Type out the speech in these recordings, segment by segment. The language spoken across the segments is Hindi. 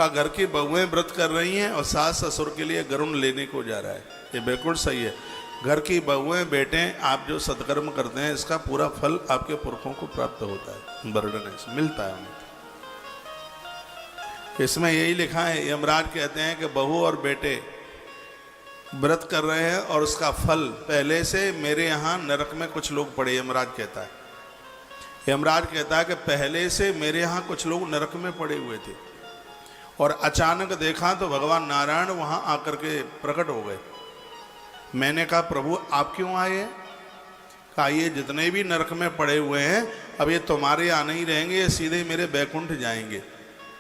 का घर की बहुएं व्रत कर रही हैं और सास ससुर के लिए गरुण लेने को जा रहा है। ये बिल्कुल सही है। घर की बहुएं बेटे आप जो सत्कर्म करते हैं इसका पूरा फल आपके पुरखों को प्राप्त होता है, बर्डन से मिलता है उन्हें। इसमें यही लिखा है, यमराज कहते हैं कि बहू और बेटे व्रत कर रहे हैं और उसका फल पहले से मेरे यहाँ नरक में कुछ लोग पड़े। यमराज कहता है, यमराज कहता है कि पहले से मेरे यहाँ कुछ लोग नरक में पड़े हुए थे और अचानक देखा तो भगवान नारायण वहाँ आकर के प्रकट हो गए। मैंने कहा प्रभु आप क्यों आए? कहा ये जितने भी नरक में पड़े हुए हैं अब ये तुम्हारे यहाँ नहीं रहेंगे, ये सीधे मेरे बैकुंठ जाएंगे।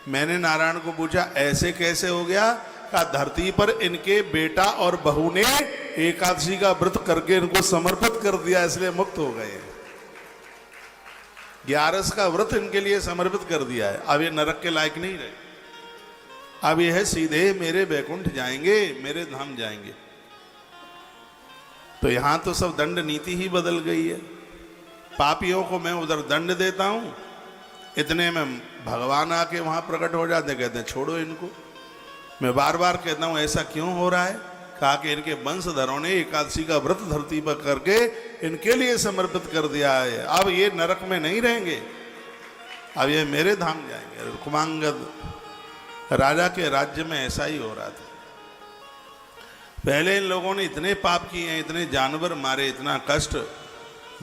मैंने नारायण को पूछा ऐसे कैसे हो गया? कहा धरती पर इनके बेटा और बहू ने एकादशी का व्रत करके इनको समर्पित कर दिया इसलिए मुक्त हो गए। 11 का व्रत इनके लिए समर्पित कर दिया है, अब ये नरक के लायक नहीं रहे, अब ये है सीधे मेरे बैकुंठ जाएंगे, मेरे धाम जाएंगे। तो यहां तो सब दंड नीति ही बदल गई है। पापियों को मैं उधर दंड देता हूं, इतने में भगवान आके वहां प्रकट हो जाते, कहते हैं छोड़ो इनको। मैं बार बार कहता हूं ऐसा क्यों हो रहा है? कहा कि इनके वंशधरों ने एकादशी का व्रत धरती पर करके इनके लिए समर्पित कर दिया है, अब ये नरक में नहीं रहेंगे, अब ये मेरे धाम जाएंगे। कुमांगद राजा के राज्य में ऐसा ही हो रहा था। पहले इन लोगों ने इतने पाप किए हैं, इतने जानवर मारे, इतना कष्ट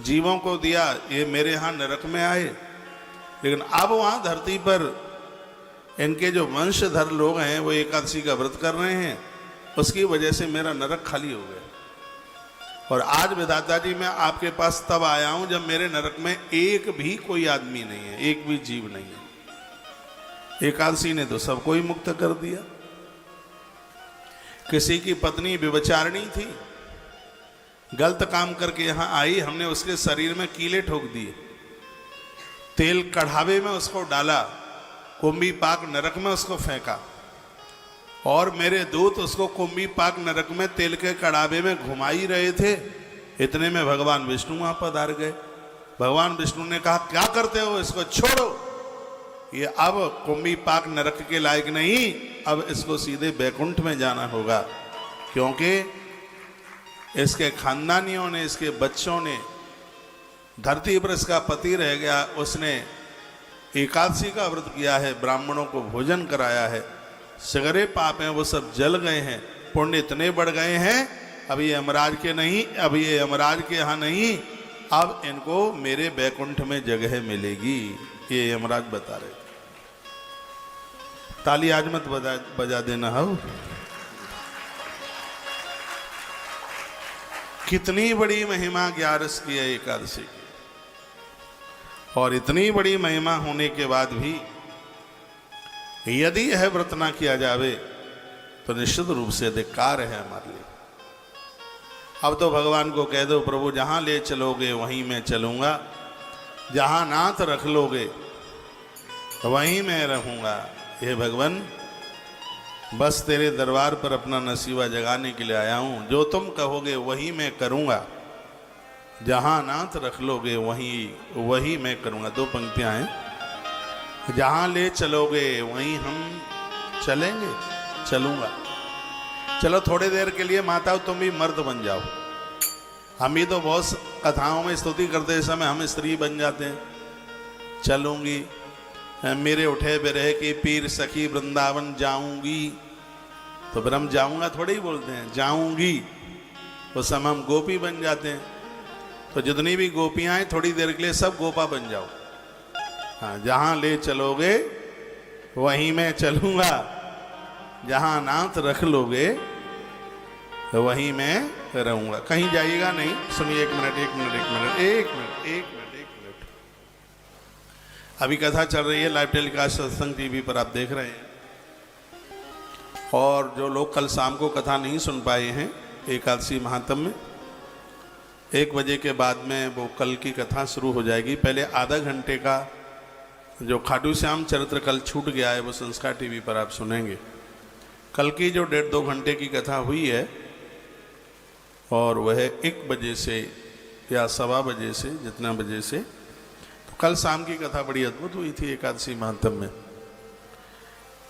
जीवों को दिया, ये मेरे यहाँ नरक में आए। लेकिन अब वहाँ धरती पर इनके जो वंशधर लोग हैं वो एकादशी का व्रत कर रहे हैं, उसकी वजह से मेरा नरक खाली हो गया। और आज विधाता जी मैं आपके पास तब आया हूँ जब मेरे नरक में एक भी कोई आदमी नहीं है, एक भी जीव नहीं है। एकादशी ने तो सबको ही मुक्त कर दिया। किसी की पत्नी व्यभिचारिणी थी, गलत काम करके यहाँ आई, हमने उसके शरीर में कीले ठोक दिए, तेल कढ़ावे में उसको डाला, कुंभी पाक नरक में उसको फेंका और मेरे दूत उसको कुंभी पाक नरक में तेल के कढ़ावे में घुमा ही रहे थे। इतने में भगवान विष्णु वहां पधार गए। भगवान विष्णु ने कहा क्या करते हो, इसको छोड़ो, ये अब कुंभी पाक नरक के लायक नहीं, अब इसको सीधे बैकुंठ में जाना होगा, क्योंकि इसके खानदानियों ने, इसके बच्चों ने, धरती पर इसका पति रह गया, उसने एकादशी का व्रत किया है, ब्राह्मणों को भोजन कराया है, सगरे पाप हैं वो सब जल गए हैं, पुण्य इतने बढ़ गए हैं, अब ये यमराज के नहीं, अब ये यमराज के यहाँ नहीं, अब इनको मेरे बैकुंठ में जगह मिलेगी, ये यमराज बता रहे। ताली आज मत बजा देना हो। कितनी बड़ी महिमा 11 की है एकादशी की, और इतनी बड़ी महिमा होने के बाद भी यदि यह व्रत ना किया जावे तो निश्चित रूप से धिक्कार है हमारे लिए। अब तो भगवान को कह दो प्रभु जहां ले चलोगे वहीं मैं चलूंगा, जहां नाथ रख लोगे वहीं मैं रहूंगा। हे भगवान बस तेरे दरबार पर अपना नसीबा जगाने के लिए आया हूं, जो तुम कहोगे वही मैं करूंगा, जहां नाथ रख लोगे वही मैं करूंगा। 2 पंक्तियां हैं, जहां ले चलोगे वहीं हम चलेंगे, चलूंगा। चलो थोड़ी देर के लिए माता तुम भी मर्द बन जाओ, हम भी तो बहुत कथाओं में स्तुति करते समय हम स्त्री बन जाते हैं। चलूंगी मेरे उठे बिरह की पीर सखी वृंदावन जाऊंगी, तो फिर हम जाऊंगा थोड़े ही बोलते हैं, जाऊंगी, उस समय हम गोपी बन जाते हैं। तो जितनी भी गोपियां हैं थोड़ी देर के लिए सब गोपा बन जाओ। हाँ, जहां ले चलोगे वहीं मैं चलूंगा, जहां नाथ रख लोगे वहीं मैं रहूंगा। कहीं जाइएगा नहीं, सुनिए, एक मिनट। अभी कथा चल रही है, लाइव टेलीकास्ट सत्संग टीवी पर आप देख रहे हैं, और जो लोग कल शाम को कथा नहीं सुन पाए हैं एकादशी महात्म्य में, 1 बजे के बाद में वो कल की कथा शुरू हो जाएगी। पहले आधा घंटे का जो खाटू श्याम चरित्र कल छूट गया है वो संस्कार टीवी पर आप सुनेंगे। कल की जो 1.5-2 घंटे की कथा हुई है, और वह 1 बजे से या 1:15 बजे से, जितना बजे से, तो कल शाम की कथा बड़ी अद्भुत हुई थी एकादशी महात्म्य में।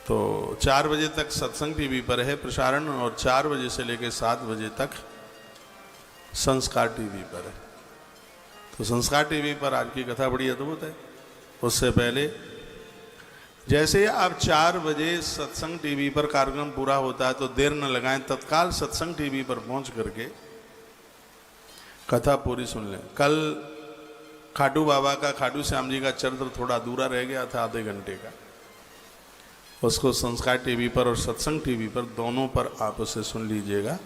तो 4 बजे तक सत्संग टीवी पर है प्रसारण और 4 बजे से लेकर 7 बजे तक संस्कार टीवी पर है। तो संस्कार टीवी पर आज की कथा बड़ी अद्भुत है। उससे पहले जैसे आप 4 बजे सत्संग टीवी पर कार्यक्रम पूरा होता है तो देर न लगाएं, तत्काल सत्संग टीवी पर पहुंच करके कथा पूरी सुन लें। कल खाटू बाबा का, खाटू श्याम जी का चरित्र थोड़ा अधूरा रह गया था आधे घंटे का, उसको संस्कार टीवी पर और सत्संग टीवी पर दोनों पर आप उसे सुन लीजिएगा।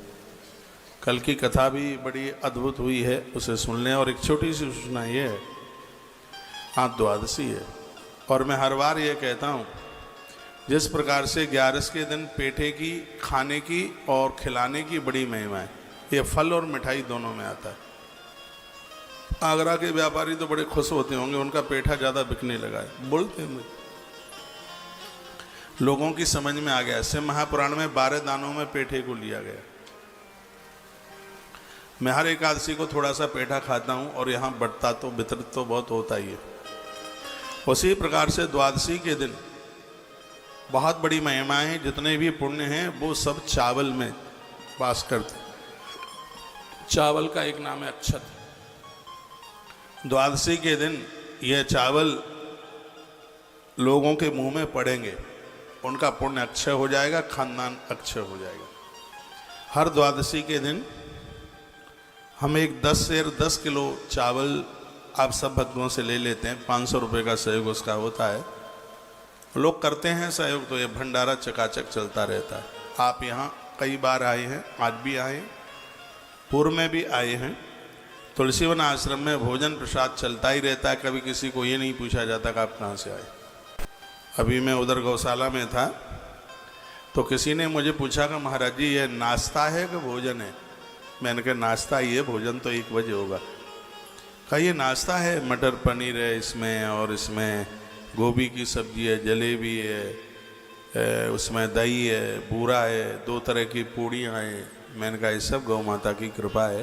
कल की कथा भी बड़ी अद्भुत हुई है, उसे सुन लें। और एक छोटी सी सूचना ये है, आज द्वादशी है और मैं हर बार ये कहता हूँ, जिस प्रकार से 11 के दिन पेठे की, खाने की और खिलाने की बड़ी महिमा है, ये फल और मिठाई दोनों में आता है। आगरा के व्यापारी तो बड़े खुश होते होंगे, उनका पेठा ज़्यादा बिकने लगा है। बोलते हैं मुझे, लोगों की समझ में आ गया। शिव महापुराण में 12 दानों में पेठे को लिया गया। मैं हर एकादशी को थोड़ा सा पेठा खाता हूँ और यहाँ बंटता तो वितरित तो बहुत होता ही है। उसी प्रकार से द्वादशी के दिन बहुत बड़ी महिमाएं हैं। जितने भी पुण्य हैं वो सब चावल में वास करते। चावल का एक नाम है अक्षत। द्वादशी के दिन यह चावल लोगों के मुंह में पड़ेंगे, उनका पुण्य अक्षय हो जाएगा, खानदान अक्षय हो जाएगा। हर द्वादशी के दिन हम एक 10 सेर 10 किलो चावल आप सब भक्तों से ले लेते हैं। 500 रुपये का सहयोग उसका होता है। लोग करते हैं सहयोग, तो ये भंडारा चकाचक चलता रहता है। आप यहाँ कई बार आए हैं, आज भी आए हैं, पूर्व में भी आए हैं। तुलसीवन आश्रम में भोजन प्रसाद चलता ही रहता है। कभी किसी को ये नहीं पूछा जाता कि आप कहाँ से आए। अभी मैं उधर गौशाला में था तो किसी ने मुझे पूछा कि महाराज जी ये नाश्ता है कि भोजन है। मैंने कहा नाश्ता ही है, भोजन तो 1 बजे होगा। कहा ये नाश्ता है, मटर पनीर है इसमें, और इसमें गोभी की सब्जी है, जलेबी है, उसमें दही है, बूरा है, 2 तरह की पूड़ियाँ हैं। मैंने कहा ये सब गौ माता की कृपा है,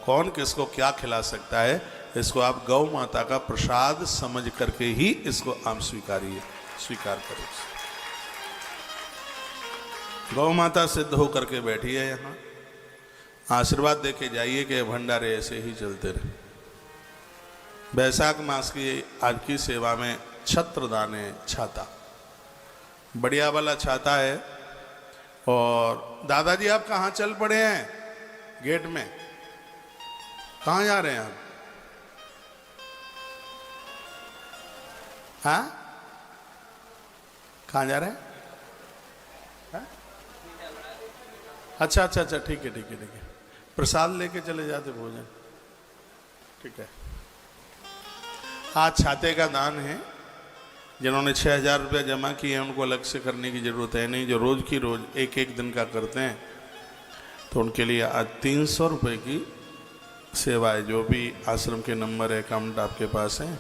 कौन किसको क्या खिला सकता है, इसको आप गौ माता का प्रसाद समझ करके ही इसको आप स्वीकार करें। गौ माता सिद्ध होकर के बैठी है यहाँ, आशीर्वाद देके जाइए कि भंडारे ऐसे ही चलते रहे। बैसाख मास की आज की सेवा में छत्रदान है, छाता, बढ़िया वाला छाता है। और दादाजी आप कहाँ चल पड़े हैं? गेट में। कहाँ जा रहे हैं आप? हाँ, कहाँ जा रहे हैं? हाँ? अच्छा, ठीक है। प्रसाद लेके चले जाते भोजन, ठीक है। आज छाते का दान है। जिन्होंने 6000 रुपया जमा किए हैं उनको अलग से करने की ज़रूरत है नहीं। जो रोज़ की रोज़ एक दिन का करते हैं तो उनके लिए आज 300 रुपये की सेवा है। जो भी आश्रम के नंबर अकाउंट आपके पास है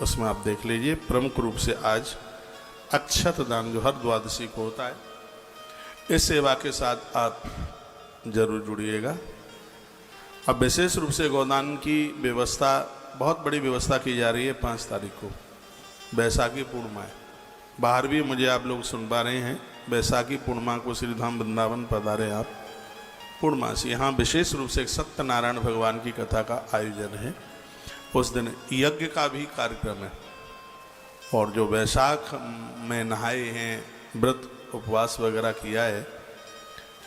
उसमें आप देख लीजिए। प्रमुख रूप से आज अक्षत दान जो हर द्वादशी को होता है, इस सेवा के साथ आप जरूर जुड़िएगा। अब विशेष रूप से गोदान की व्यवस्था, बहुत बड़ी व्यवस्था की जा रही है। 5 तारीख को बैसाखी पूर्णिमा है। बाहर भी मुझे आप लोग सुन पा रहे हैं, बैसाखी पूर्णिमा को श्रीधाम वृंदावन पधारे आप पूर्णमासी। यहाँ विशेष रूप से सत्यनारायण भगवान की कथा का आयोजन है। उस दिन यज्ञ का भी कार्यक्रम है। और जो बैसाख में नहाए हैं, व्रत उपवास वगैरह किया है,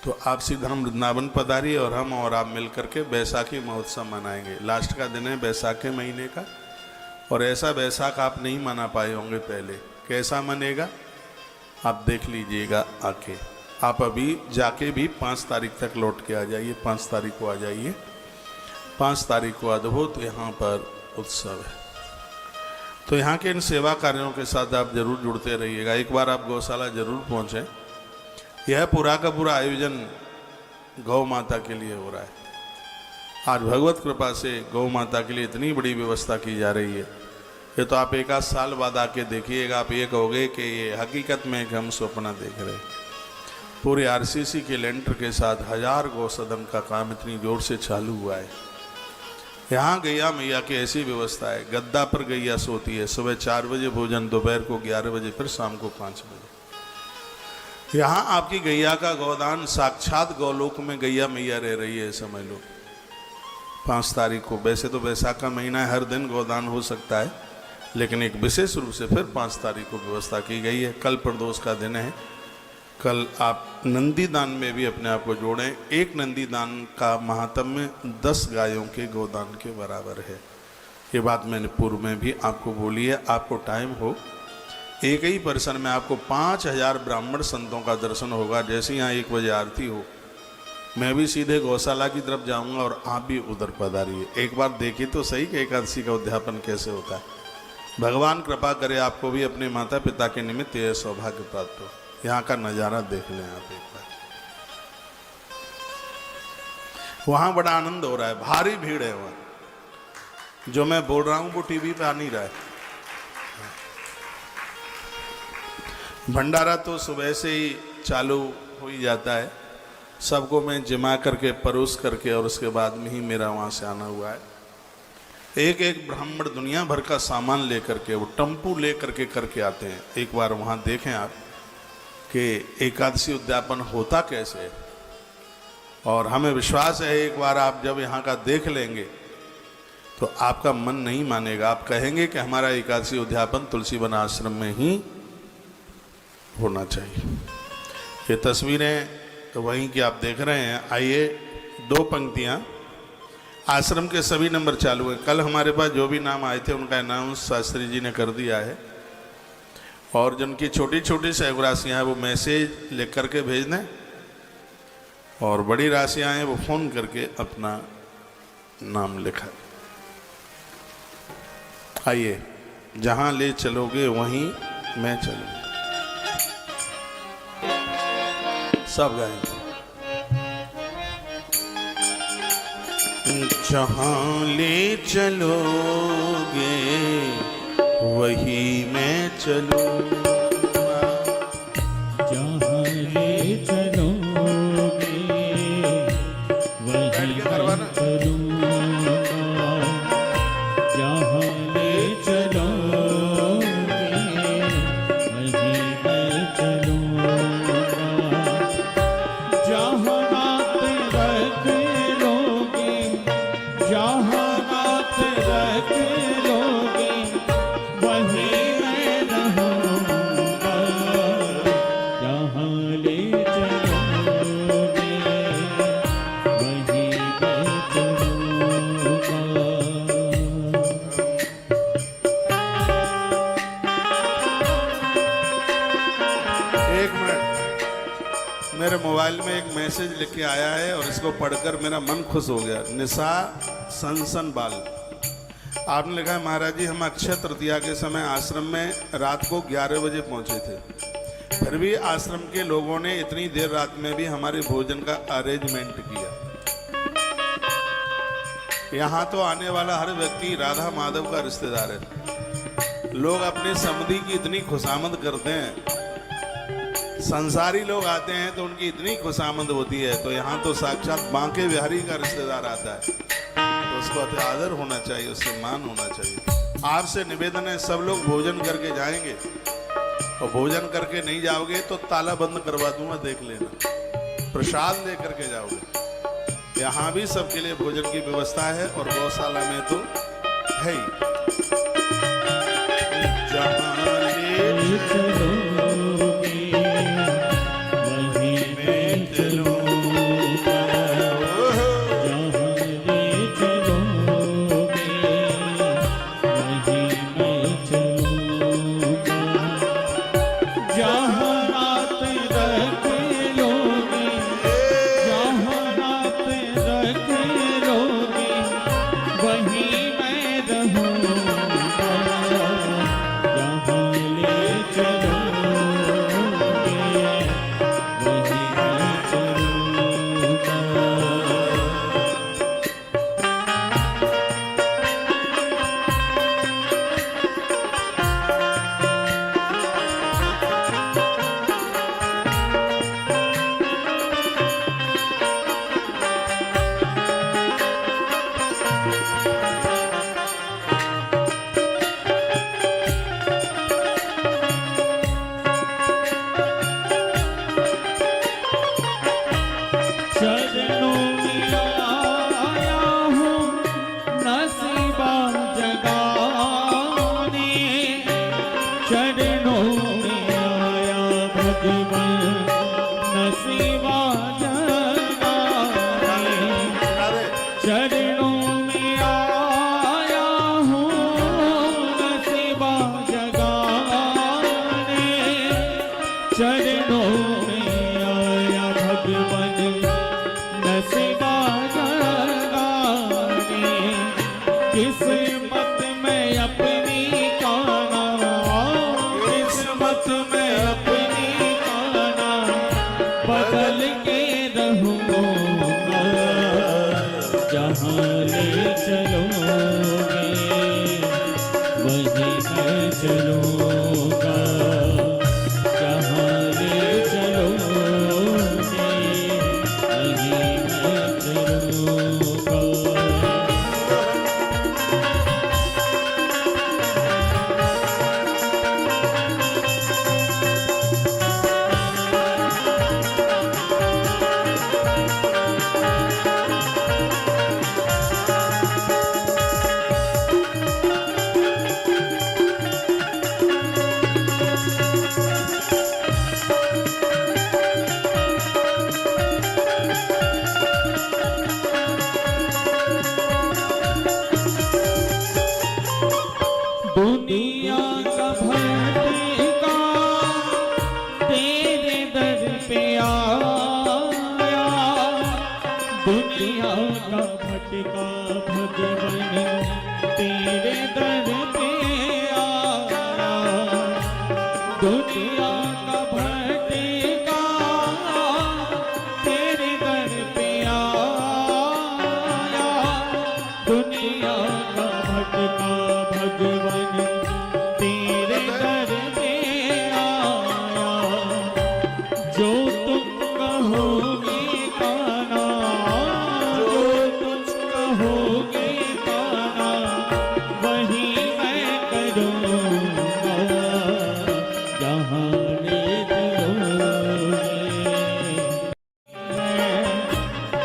तो आप श्रीधाम वृंदावन पधारिए और हम और आप मिल करके बैसाखी महोत्सव मनाएंगे। लास्ट का दिन है बैसाख के महीने का, और ऐसा बैसाख आप नहीं मना पाए होंगे पहले। कैसा मनेगा आप देख लीजिएगा आके। आप अभी जाके भी 5 तारीख तक लौट के आ जाइए। 5 तारीख को आ जाइए। 5 तारीख को अद्भुत यहाँ पर उत्सव है। तो यहाँ के इन सेवा कार्यों के साथ आप जरूर जुड़ते रहिएगा। एक बार आप गौशाला जरूर पहुँचें। यह पूरा का पूरा आयोजन गौ माता के लिए हो रहा है। आज भगवत कृपा से गौ माता के लिए इतनी बड़ी व्यवस्था की जा रही है। ये तो आप 1 आध साल बाद आके देखिएगा, आप ये कहोगे कि ये हकीकत में एक हम सपना देख रहे हैं। पूरे आरसीसी के लेंटर के साथ 1000 गौसदन का काम इतनी जोर से चालू हुआ है। यहाँ गैया मैया की ऐसी व्यवस्था है, गद्दा पर गैया सोती है। सुबह 4 बजे भोजन, दोपहर को 11 बजे, फिर शाम को 5 बजे। यहाँ आपकी गैया का गोदान साक्षात गौलोक में गैया मैया रह रही है, समझ लो। 5 तारीख को, वैसे तो वैसाख का महीना है, हर दिन गोदान हो सकता है, लेकिन एक विशेष रूप से फिर 5 तारीख को व्यवस्था की गई है। कल प्रदोष का दिन है। कल आप नंदी दान में भी अपने आप को जोड़ें। एक नंदी दान का महात्म्य 10 गायों के गोदान के बराबर है। ये बात मैंने पूर्व में भी आपको बोली है। आपको टाइम हो, एक ही परिसर में आपको 5000 ब्राह्मण संतों का दर्शन होगा। जैसे यहाँ 1 बजे आरती हो, मैं भी सीधे गौशाला की तरफ जाऊंगा और आप भी उधर पधारिए। एक बार देखिए तो सही कि एकादशी का उद्यापन कैसे होता है। भगवान कृपा करे आपको भी अपने माता पिता के निमित्त यह सौभाग्य प्राप्त हो। यहाँ का नज़ारा देख लें आप एक बार। वहाँ बड़ा आनंद हो रहा है, भारी भीड़ है वहाँ। जो मैं बोल रहा हूँ वो टीवी पे आ नहीं रहा है। भंडारा तो सुबह से ही चालू हो ही जाता है। सबको मैं जमा करके परोस करके और उसके बाद में ही मेरा वहाँ से आना हुआ है। एक एक ब्राह्मण दुनिया भर का सामान लेकर के, वो टम्पू लेकर के करके आते हैं। एक बार वहाँ देखें आप कि एकादशी उद्यापन होता कैसे है। और हमें विश्वास है एक बार आप जब यहाँ का देख लेंगे तो आपका मन नहीं मानेगा। आप कहेंगे कि हमारा एकादशी उद्यापन तुलसी वन आश्रम में ही होना चाहिए। ये तस्वीरें तो वहीं की आप देख रहे हैं। आइए, 2 पंक्तियाँ। आश्रम के सभी नंबर चालू हैं। कल हमारे पास जो भी नाम आए थे उनका अनाउंस शास्त्री जी ने कर दिया है। और जिनकी छोटी छोटी सहयोग राशियाँ हैं वो मैसेज लिख करके भेज दें, और बड़ी राशियाँ हैं वो फ़ोन करके अपना नाम लिखा। आइए, जहाँ ले चलोगे वहीं मैं चलूँ। सब गाएंगे। जहाँ ले चलोगे वही मैं चलूँगा। जहाँ ले चलोगे वही मैं चलूँगा। जहाँ ले चलोगे वही मैं चलूँगा। जहाँ रात रख लोगे, जहाँ रात रख लोगे वही मैं रहूँगा। जहाँ ले चलोगे वही मैं चलूँगा। एक मिनट, मेरे मोबाइल में एक मैसेज लिख के आया है और इसको पढ़कर मेरा मन खुश हो गया। निशा सनसन बाल, आपने लिखा है, महाराज जी हम अक्षय तृतीया के समय आश्रम में रात को 11 बजे पहुंचे थे। फिर भी आश्रम के लोगों ने इतनी देर रात में भी हमारे भोजन का अरेंजमेंट किया। यहाँ तो आने वाला हर व्यक्ति राधा माधव का रिश्तेदार है। लोग अपने समधी की इतनी खुशामद करते हैं। संसारी लोग आते हैं तो उनकी इतनी खुशामद होती है, तो यहाँ तो साक्षात बांके बिहारी का रिश्तेदार आता है, तो उसको अति आदर होना चाहिए, उससे मान होना चाहिए। आपसे निवेदन है, सब लोग भोजन करके जाएंगे, और भोजन करके नहीं जाओगे तो ताला बंद करवा दूंगा, देख लेना। प्रसाद ले करके जाओगे। यहाँ भी सबके लिए भोजन की व्यवस्था है, और गौशाला में तो है ही। जहाँ ले चलोगे वही मैं चलूँगा। जहाँ ले चलोगे वही मैं चलूँगा। जहाँ रात रख लोगे, जहाँ रात रख लोगे वही मैं रहूँगा। जहाँ ले चलोगे भगवन नसीबा जगाने, चरणों में आया हूँ नसीबा जगाने, चरणों में आया भगवन नसीबा जगाने, किस्मत में अपनी काना, किस्मत में अपनी काना बदल के रहूँगा, जहाँ ले चलोगे वहीं मैं चलूँगा, जहाँ ले चलोगे वहीं मैं चलूँगा। दुनिया का भटका तेरे दर पे आया, दुनिया का भटका भगवन तेरे दर पे आया, दुनिया का भटका तेरे दर पे आया, दुनिया का भटका भगवन तेरे दर पे आया, जो तुम कहोगे काना, जो तुम कहोगे काना वही मैं करूँगा, जहाँ ले चलोगे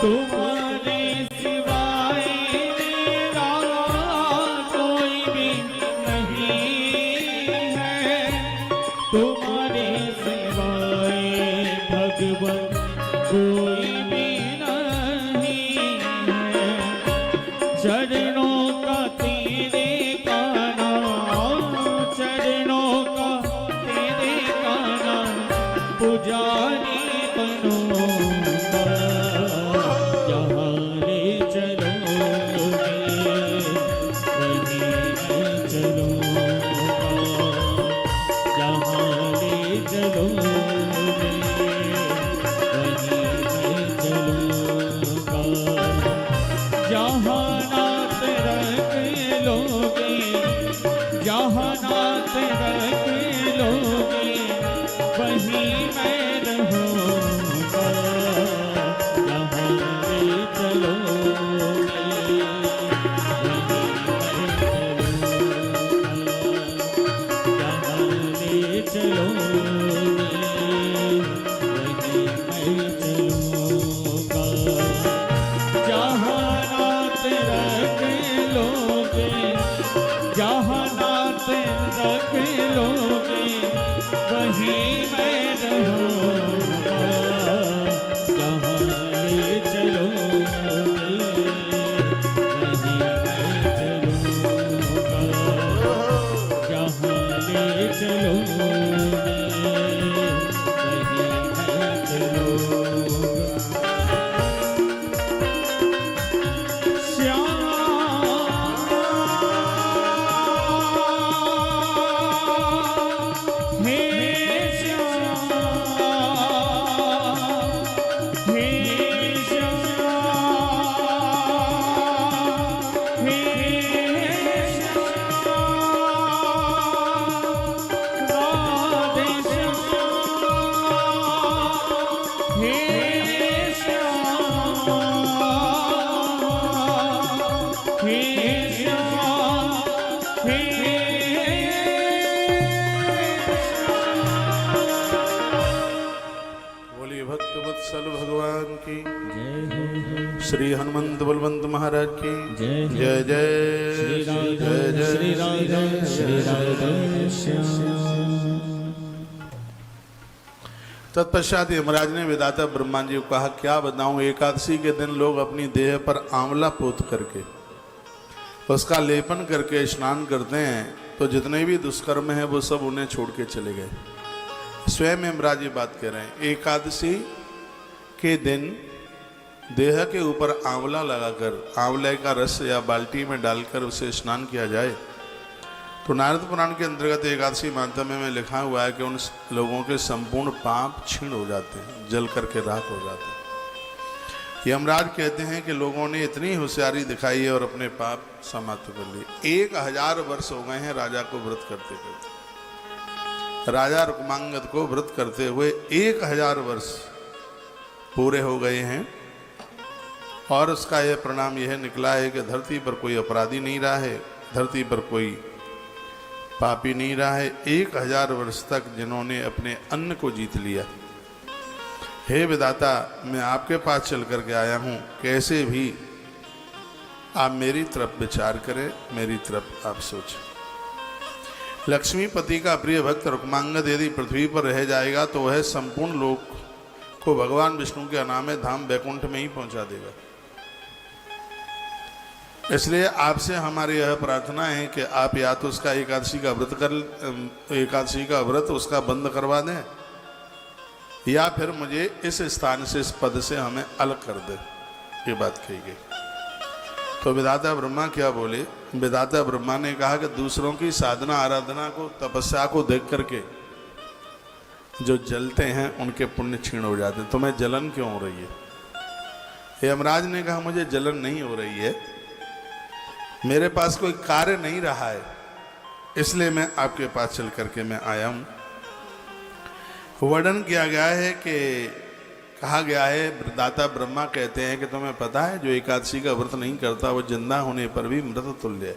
तुम्हारे सिवाय मेरा कोई भी नहीं है, तुम्हारे सिवाय भगवन कोई भी नहीं है, चरणों का तेरे काना, चरणों का तेरे काना पुजारी बनूंगा, जहाँ ले चलोगे वहीं मैं चलूँगा, जहाँ ले चलोगे वहीं मैं चलूँगा, जहाँ नाथ रख लोगे, जहाँ नाथ रख लोगे वहीं मैं रहूँगा, जहाँ ले चलोगे वहीं मैं चलूँगा, जहाँ ले चलोगे वहीं मैं चलूँगा, जहाँ नाथ रख लोगे, जहाँ नाथ रख लोगे वहीं मैं रहूँगा, जहाँ ले चलोगे वहीं मैं चलूँगा, जहाँ ले चलोगे वहीं मैं चलूँगा। वत्सल भगवान की श्री हनुमंत बलवंत महाराज की जय जय श्री राधे जय जय श्री राधे श्री राधे श्याम। तत्पश्चात यमराज ने विधाता ब्रह्मा जी को कहा, क्या बताऊं, एकादशी के दिन लोग अपनी देह पर आंवला पोत करके उसका लेपन करके स्नान करते हैं, तो जितने भी दुष्कर्म हैं वो सब उन्हें छोड़ के चले गए। स्वयं यमराज जी बात कह रहे हैं, एकादशी के दिन देह के ऊपर आंवला लगाकर, आंवले का रस या बाल्टी में डालकर उसे स्नान किया जाए, तो नारद पुराण के अंतर्गत एकादशी महात्म्य में लिखा हुआ है कि उन लोगों के संपूर्ण पाप क्षीण हो जाते हैं, जल करके राख हो जाते हैं। यमराज कहते हैं कि लोगों ने इतनी होशियारी दिखाई है और अपने पाप समाप्त कर लिए। 1000 वर्ष हो गए हैं राजा को व्रत करते करते, राजा रुक्मांगद को व्रत करते हुए 1000 वर्ष पूरे हो गए हैं, और उसका यह परिणाम यह निकला है कि धरती पर कोई अपराधी नहीं रहा है, धरती पर कोई पापी नहीं रहा है। 1000 वर्ष तक जिन्होंने अपने अन्न को जीत लिया। हे विधाता, मैं आपके पास चल करके आया हूँ, कैसे भी आप मेरी तरफ विचार करें, मेरी तरफ आप सोचें। लक्ष्मीपति का प्रिय भक्त रुक्मांगद यदि पृथ्वी पर रह जाएगा तो वह संपूर्ण लोक को भगवान विष्णु के अनामय धाम वैकुंठ में ही पहुंचा देगा। इसलिए आपसे हमारी यह प्रार्थना है कि आप या तो उसका एकादशी का व्रत उसका बंद करवा दें, या फिर मुझे इस स्थान से, इस पद से हमें अलग कर दे। ये बात कही गई। तो विधाता ब्रह्मा क्या बोले? विधाता ब्रह्मा ने कहा कि दूसरों की साधना आराधना को, तपस्या को देख करके जो जलते हैं उनके पुण्य क्षीण हो जाते हैं। तुम्हें जलन क्यों हो रही है? यमराज ने कहा, मुझे जलन नहीं हो रही है, मेरे पास कोई कार्य नहीं रहा है, इसलिए मैं आपके पास चल करके मैं आया हूं। वर्णन किया गया है कि कहा गया है, दाता ब्रह्मा कहते हैं कि तुम्हें पता है जो एकादशी का व्रत नहीं करता वो जिंदा होने पर भी मृत तुल्य है।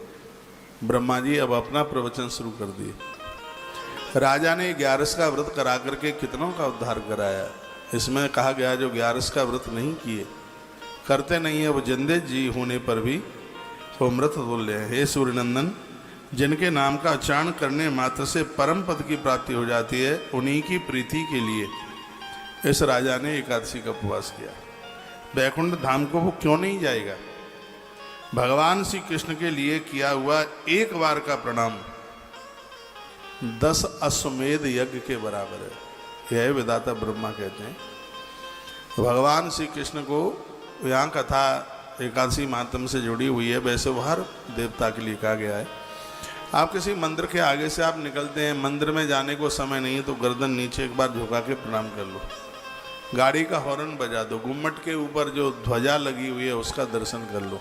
ब्रह्मा जी अब अपना प्रवचन शुरू कर दिए। राजा ने 11 का व्रत करा करके कितनों का उद्धार कराया। इसमें कहा गया जो 11 का व्रत नहीं किए, करते नहीं है, वो जिंदे जी होने पर भी वो मृत तुल्य है। हे सूर्यनंदन, जिनके नाम का उच्चारण करने मात्र से परम पद की प्राप्ति हो जाती है, उन्हीं की प्रीति के लिए इस राजा ने एकादशी का उपवास किया। वैकुंठ धाम को वो क्यों नहीं जाएगा? भगवान श्री कृष्ण के लिए किया हुआ एक बार का प्रणाम 10 अश्वमेध यज्ञ के बराबर है। यह विधाता ब्रह्मा कहते हैं। भगवान श्री कृष्ण को यहाँ कथा एकादशी महात्म्य से जुड़ी हुई है, वैसे वो हर देवता के लिए कहा गया है। आप किसी मंदिर के आगे से आप निकलते हैं, मंदिर में जाने को समय नहीं है तो गर्दन नीचे एक बार झुका के प्रणाम कर लो, गाड़ी का हॉर्न बजा दो, गुम्मट के ऊपर जो ध्वजा लगी हुई है उसका दर्शन कर लो।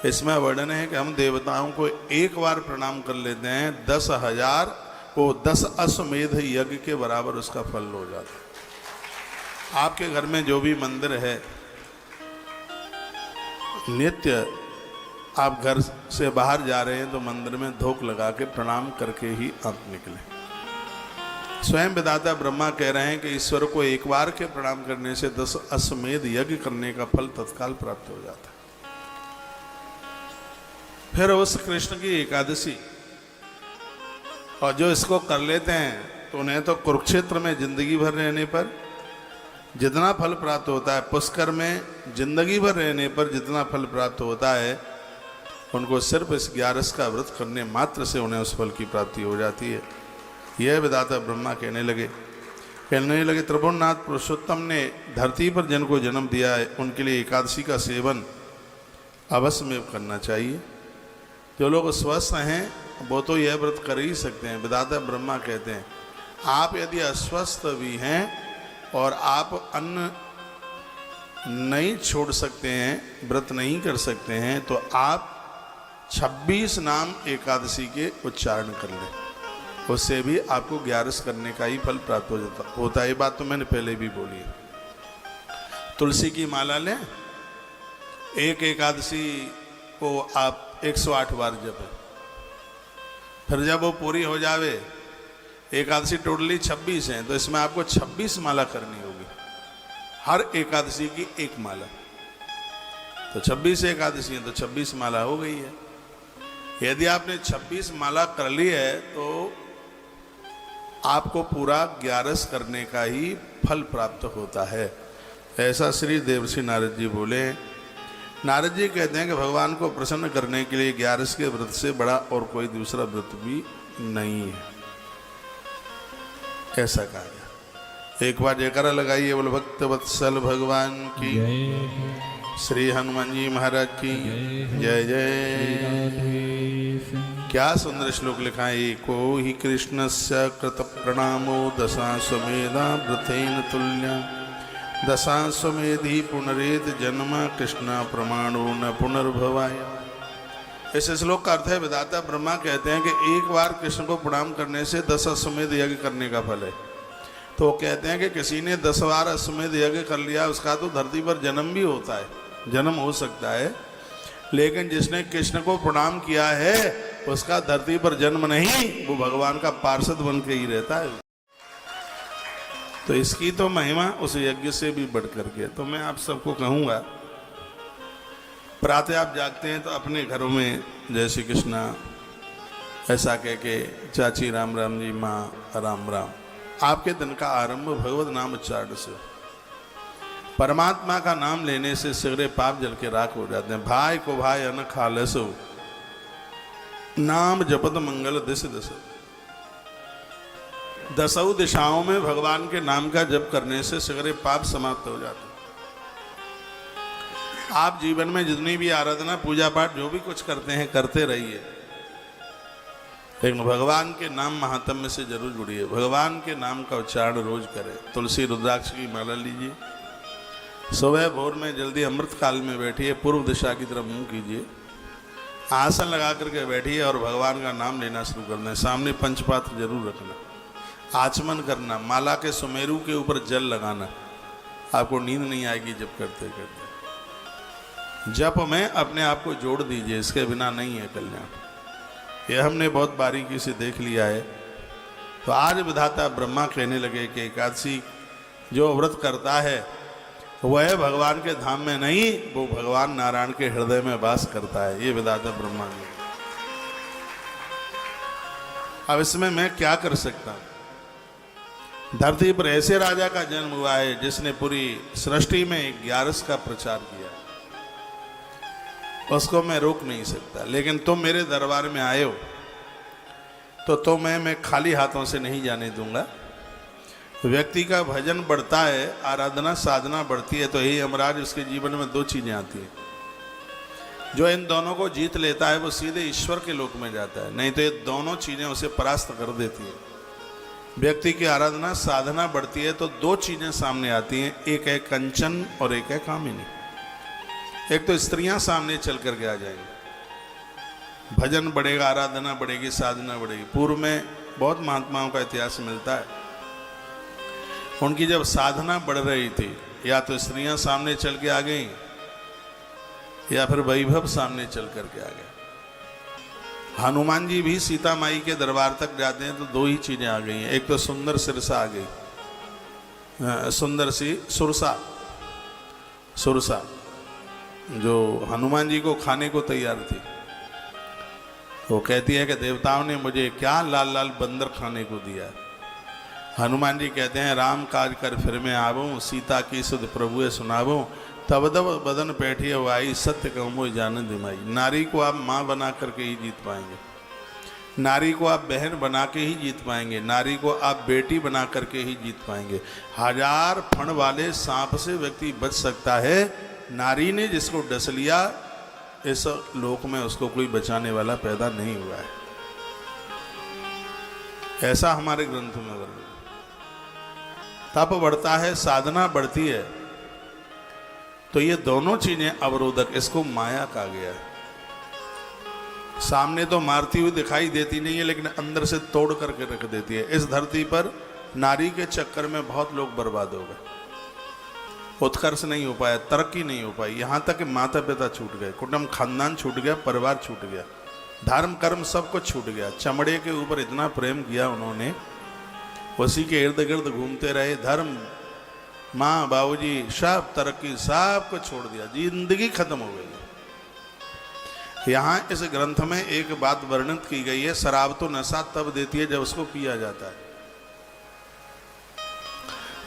इसमें वर्णन है कि हम देवताओं को एक बार प्रणाम कर लेते हैं, 10,000 वो 10 अश्वमेध यज्ञ के बराबर उसका फल हो जाता है। आपके घर में जो भी मंदिर है, नित्य आप घर से बाहर जा रहे हैं तो मंदिर में धोख लगा के प्रणाम करके ही आप निकले। स्वयं विधाता ब्रह्मा कह रहे हैं कि ईश्वर को एक बार के प्रणाम करने से 10 अश्वमेध यज्ञ करने का फल तत्काल प्राप्त हो जाता है। फिर उस कृष्ण की एकादशी, और जो इसको कर लेते हैं तो उन्हें तो कुरुक्षेत्र में जिंदगी भर रहने पर जितना फल प्राप्त होता है, पुष्कर में जिंदगी भर रहने पर जितना फल प्राप्त होता है, उनको सिर्फ इस 11 का व्रत करने मात्र से उन्हें उस फल की प्राप्ति हो जाती है। यह विधाता ब्रह्मा कहने लगे त्रिभुवननाथ पुरुषोत्तम ने धरती पर जिनको जन्म दिया है उनके लिए एकादशी का सेवन अवश्य में करना चाहिए। जो लोग स्वस्थ हैं वो तो यह व्रत कर ही सकते हैं। विधाता ब्रह्मा कहते हैं, आप यदि अस्वस्थ भी हैं और आप अन्न नहीं छोड़ सकते हैं, व्रत नहीं कर सकते हैं, तो आप 26 नाम एकादशी के उच्चारण कर लें, उससे भी आपको 11 करने का ही फल प्राप्त हो जाता होता है। ये बात तो मैंने पहले भी बोली है। तुलसी की माला लें, एक एकादशी को आप 108 बार जपें, फिर जब वो पूरी हो जावे, एकादशी टोटली 26 हैं, तो इसमें आपको 26 माला करनी होगी, हर एकादशी की एक माला। तो 26 एकादशी है तो 26 माला हो गई है। यदि आपने 26 माला कर ली है तो आपको पूरा ग्यारस करने का ही फल प्राप्त होता है। ऐसा श्री देवर्षि नारद जी बोले। नारद जी कहते हैं कि भगवान को प्रसन्न करने के लिए ग्यारस के व्रत से बड़ा और कोई दूसरा व्रत भी नहीं है, ऐसा कहा गया। एक बार जयकारा लगाइए, बोल भक्त वत्सल भगवान की, श्री हनुमान जी महाराज की जय जय। क्या सुंदर श्लोक लिखा है। एको ही कृष्णस्य कृत प्रणामो दशाश्वमेधा व्रतेन तुल्यं दशाश्वमेधि पुनरेत जन्म कृष्ण प्रमाणो न पुनर्भवाय। इस श्लोक का अर्थ है, विधाता ब्रह्मा कहते हैं कि एक बार कृष्ण को प्रणाम करने से 10 अश्वमेध यज्ञ करने का फल है। तो वो कहते हैं कि किसी ने 10 बार अश्वमेध यज्ञ कर लिया, उसका तो धरती पर जन्म भी होता है, जन्म हो सकता है, लेकिन जिसने कृष्ण को प्रणाम किया है उसका धरती पर जन्म नहीं, वो भगवान का पार्षद बन के ही रहता है। तो इसकी तो महिमा उस यज्ञ से भी बढ़कर के। तो मैं आप सबको कहूँगा, प्रातः आप जागते हैं तो अपने घरों में जय श्री कृष्णा ऐसा कह के, चाची राम राम जी, माँ राम राम। आपके दिन का आरंभ भगवत नाम उच्चारण से, परमात्मा का नाम लेने से सगरे पाप जल के राख हो जाते हैं। भाई को भाई अन खालसो, नाम जपत मंगल दिश दिश। दसों दिशाओं में भगवान के नाम का जप करने से सगरे पाप समाप्त हो जाते हैं। आप जीवन में जितनी भी आराधना पूजा पाठ जो भी कुछ करते हैं करते रहिए, लेकिन भगवान के नाम महात्म्य से जरूर जुड़िए। भगवान के नाम का उच्चारण रोज करें। तुलसी रुद्राक्ष की माला लीजिए, सुबह भोर में जल्दी अमृत काल में बैठिए, पूर्व दिशा की तरफ मुंह कीजिए, आसन लगा करके बैठिए और भगवान का नाम लेना शुरू कर दें। सामने पंचपात्र जरूर रखना, आचमन करना, माला के सुमेरु के ऊपर जल लगाना, आपको नींद नहीं आएगी जब करते करते। जप में अपने आप को जोड़ दीजिए, इसके बिना नहीं है कल्याण। यह हमने बहुत बारीकी से देख लिया है। तो आज विधाता ब्रह्मा कहने लगे कि एकादशी जो व्रत करता है वह भगवान के धाम में नहीं, वो भगवान नारायण के हृदय में वास करता है। ये विधाता ब्रह्मा ने। अब इसमें मैं क्या कर सकता हूं। धरती पर ऐसे राजा का जन्म हुआ है जिसने पूरी सृष्टि में ग्यारस का प्रचार किया, उसको मैं रोक नहीं सकता। लेकिन तुम मेरे दरबार में आए हो तो तुम्हें मैं खाली हाथों से नहीं जाने दूंगा। व्यक्ति का भजन बढ़ता है, आराधना साधना बढ़ती है, तो यही यमराज उसके जीवन में 2 चीजें आती हैं। जो इन दोनों को जीत लेता है वो सीधे ईश्वर के लोक में जाता है, नहीं तो ये दोनों चीजें उसे परास्त कर देती है। व्यक्ति की आराधना साधना बढ़ती है तो 2 चीजें सामने आती हैं, एक है कंचन और एक है कामिनी। एक तो स्त्रियां सामने चल करके आ जाएंगी, भजन बढ़ेगा, आराधना बढ़ेगी, साधना बढ़ेगी। पूर्व में बहुत महात्माओं का इतिहास मिलता है, उनकी जब साधना बढ़ रही थी, या तो स्त्रियां सामने चल के आ गई या फिर वैभव सामने चल करके आ गए। हनुमान जी भी सीता माई के दरबार तक जाते हैं तो 2 ही चीजें आ गई हैं। एक तो सुंदर सिरसा आ गई, सुंदर सी सुरसा, सुरसा जो हनुमान जी को खाने को तैयार थी। वो कहती है कि देवताओं ने मुझे क्या लाल लाल बंदर खाने को दिया। हनुमान जी कहते हैं, राम काज कर फिर मैं आवूँ, सीता की सुध प्रभुए सुनावूँ, तब तब बदन पैठी आई, सत्य कहूँ जान दिमाई। नारी को आप माँ बना करके ही जीत पाएंगे, नारी को आप बहन बना के ही जीत पाएंगे, नारी को आप बेटी बना करके ही जीत पाएंगे। 1000 फण वाले सांप से व्यक्ति बच सकता है, नारी ने जिसको डस लिया इस लोक में उसको कोई बचाने वाला पैदा नहीं हुआ है। ऐसा हमारे ग्रंथों में वर्णन। तप बढ़ता है, साधना बढ़ती है, तो ये दोनों चीजें अवरोधक, इसको माया कहा गया है। सामने तो मारती हुई दिखाई देती नहीं है, लेकिन अंदर से तोड़ करके रख देती है। इस धरती पर नारी के चक्कर में बहुत लोग बर्बाद हो गए, उत्कर्ष नहीं हो पाया, तरक्की नहीं हो पाई, यहाँ तक कि माता पिता छूट गए, कुटुंब खानदान छूट गया, परिवार छूट गया, धर्म कर्म सब कुछ छूट गया। चमड़े के ऊपर इतना प्रेम किया उन्होंने, उसी के इर्द गिर्द घूमते रहे। धर्म, माँ बाबूजी, सब तरक्की, सब कुछ छोड़ दिया, जिंदगी खत्म हो गई। यहाँ इस ग्रंथ में एक बात वर्णित की गई है, शराब तो नशा तब देती है जब उसको पिया जाता है।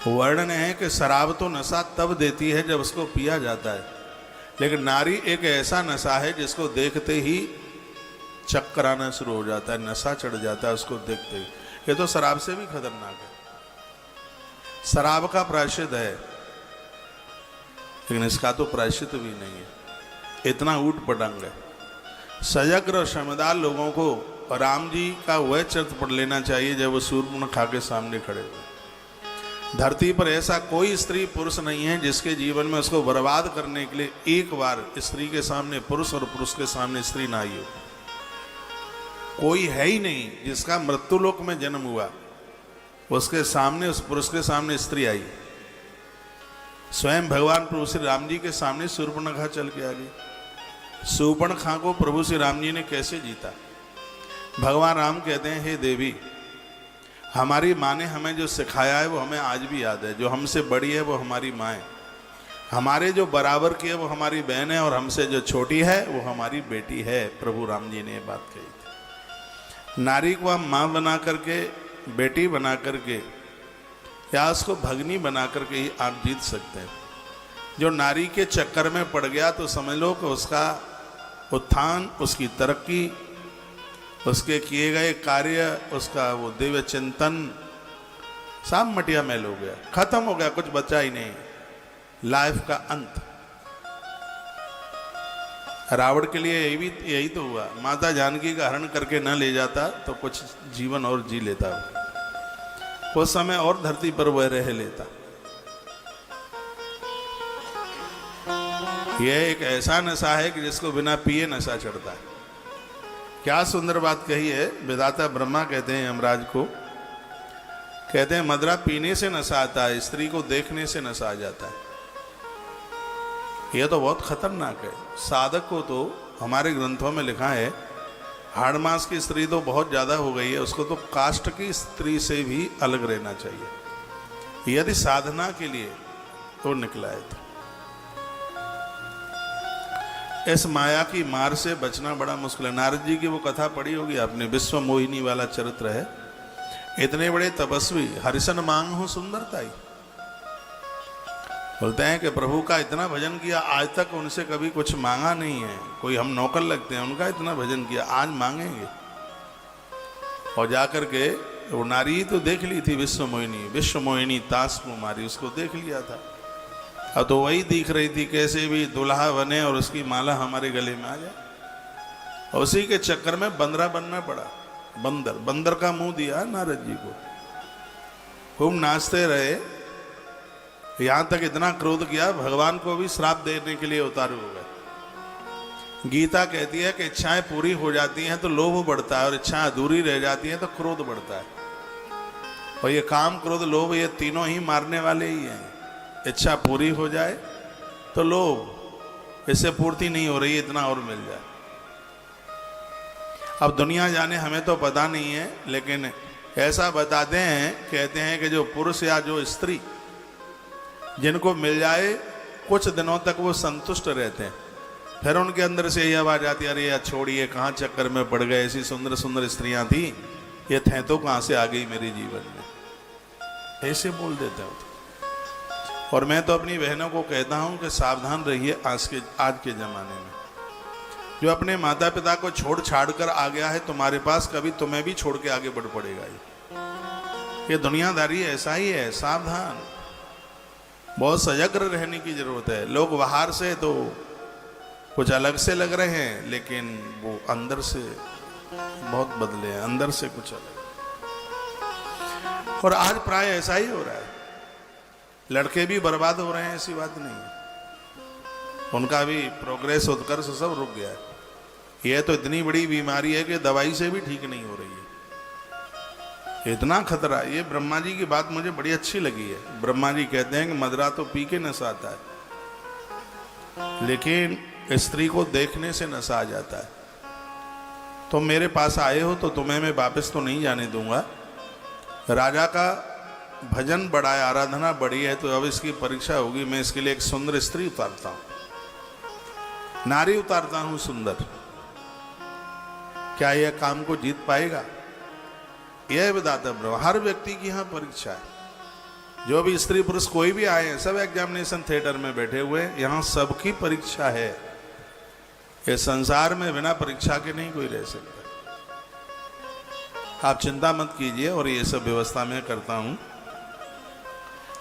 वर्णन है कि शराब तो नशा तब देती है जब उसको पिया जाता है, लेकिन नारी एक ऐसा नशा है जिसको देखते ही चक्कर आना शुरू हो जाता है, नशा चढ़ जाता है उसको देखते ही। ये तो शराब से भी खतरनाक है। शराब का प्रायश्चित है, लेकिन इसका तो प्रायश्चित भी नहीं है, इतना ऊट पटांग है। सजग और समझदार लोगों को राम जी का वह चरित्र पढ़ लेना चाहिए जब वो शूर्पणखा के सामने खड़े हुए। धरती पर ऐसा कोई स्त्री पुरुष नहीं है जिसके जीवन में उसको बर्बाद करने के लिए एक बार स्त्री के सामने पुरुष और पुरुष के सामने स्त्री ना आई हो। कोई है ही नहीं जिसका मृत्युलोक में जन्म हुआ उसके सामने, उस पुरुष के सामने स्त्री आई। स्वयं भगवान प्रभु श्री राम जी के सामने शूर्पणखा चल के आ गई। शूर्पणखा को प्रभु श्री राम जी ने कैसे जीता? भगवान राम कहते हैं, हे देवी, हमारी माँ ने हमें जो सिखाया है वो हमें आज भी याद है। जो हमसे बड़ी है वो हमारी माँ है, हमारे जो बराबर की है वो हमारी बहन है, और हमसे जो छोटी है वो हमारी बेटी है। प्रभु राम जी ने ये बात कही थी। नारी को हम माँ बना करके, बेटी बना करके, या उसको भगनी बना करके ही आप जीत सकते हैं। जो नारी के चक्कर में पड़ गया तो समझ लो कि उसका उत्थान, उसकी तरक्की, उसके किए गए कार्य, उसका वो दिव्य चिंतन सब मटिया मैल हो गया, खत्म हो गया, कुछ बचा ही नहीं। लाइफ का अंत। रावण के लिए यही तो हुआ। माता जानकी का हरण करके न ले जाता तो कुछ जीवन और जी लेता, वो कुछ समय और धरती पर वह रह लेता। यह एक ऐसा नशा है कि जिसको बिना पिए नशा चढ़ता है। क्या सुंदर बात कही है। विधाता ब्रह्मा कहते हैं यमराज को, कहते हैं मदरा पीने से नशा आता है, स्त्री को देखने से नशा आ जाता है। यह तो बहुत खतरनाक है। साधक को तो हमारे ग्रंथों में लिखा है, हाड़ मास की स्त्री तो बहुत ज्यादा हो गई है, उसको तो काष्ठ की स्त्री से भी अलग रहना चाहिए यदि साधना के लिए तो निकला है। तो इस माया की मार से बचना बड़ा मुश्किल है। नारद जी की वो कथा पढ़ी होगी आपने, विश्व मोहिनी वाला चरित्र है। इतने बड़े तपस्वी, हरिशन मांग हो सुंदरताई, बोलते हैं कि प्रभु का इतना भजन किया, आज तक उनसे कभी कुछ मांगा नहीं है। कोई हम नौकर लगते हैं, उनका इतना भजन किया, आज मांगेंगे। और जाकर के वो नारी तो देख ली थी, विश्व मोहिनी ताश कुमारी, उसको देख लिया था। अब तो वही दिख रही थी कैसे भी दुल्हा बने और उसकी माला हमारे गले में आ जाए। और उसी के चक्कर में बंदरा बनना पड़ा। बंदर का मुंह दिया नारद जी को, खूब नाचते रहे, यहां तक इतना क्रोध किया भगवान को भी श्राप देने के लिए उतारू हो गए। गीता कहती है कि इच्छाएं पूरी हो जाती हैं तो लोभ बढ़ता है, और इच्छाएं अधूरी रह जाती हैं तो क्रोध बढ़ता है। और ये काम, क्रोध, लोभ, ये तीनों ही मारने वाले ही हैं। इच्छा पूरी हो जाए तो लोभ, इससे पूर्ति नहीं हो रही, इतना और मिल जाए। अब दुनिया जाने, हमें तो पता नहीं है, लेकिन ऐसा बताते हैं, कहते हैं कि जो पुरुष या जो स्त्री जिनको मिल जाए कुछ दिनों तक वो संतुष्ट रहते हैं, फिर उनके अंदर से यही आवाज आती है, अरे यार छोड़िए, कहाँ चक्कर में पड़ गए, ऐसी सुंदर सुंदर स्त्रियां थी, ये थे तो कहाँ से आ गई मेरे जीवन में, ऐसे बोल देते हैं। और मैं तो अपनी बहनों को कहता हूं कि सावधान रहिए आज के जमाने में। जो अपने माता पिता को छोड़ छाड़ कर आ गया है तुम्हारे पास, कभी तुम्हें भी छोड़ के आगे बढ़ पड़ेगा। ये दुनियादारी ऐसा ही है, सावधान, बहुत सजग रहने की जरूरत है। लोग बाहर से तो कुछ अलग से लग रहे हैं, लेकिन वो अंदर से बहुत बदले हैं, अंदर से कुछ अलग। और आज प्राय ऐसा ही हो रहा है। लड़के भी बर्बाद हो रहे हैं, ऐसी बात नहीं है, उनका भी प्रोग्रेस, उत्कर्ष सब रुक गया है। यह तो इतनी बड़ी बीमारी है कि दवाई से भी ठीक नहीं हो रही है, इतना खतरा। ये ब्रह्मा जी की बात मुझे बड़ी अच्छी लगी है। ब्रह्मा जी कहते हैं कि मदरा तो पी के नशा आता है, लेकिन स्त्री को देखने से नशा आ जाता है। तुम मेरे पास आए हो तो तुम्हें मैं वापस तो नहीं जाने दूंगा। राजा का भजन बढ़ा है, आराधना बढ़ी है, तो अब इसकी परीक्षा होगी। मैं इसके लिए एक सुंदर स्त्री उतारता हूं, नारी उतारता हूं सुंदर। क्या यह काम को जीत पाएगा? यह बताता ब्रह्म। हर व्यक्ति की यहां परीक्षा है। जो भी स्त्री पुरुष कोई भी आए हैं, सब एग्जामिनेशन थिएटर में बैठे हुए हैं। यहाँ सबकी परीक्षा है। ये संसार में बिना परीक्षा के नहीं कोई रह सकता। आप चिंता मत कीजिए, और ये सब व्यवस्था मैं करता हूं।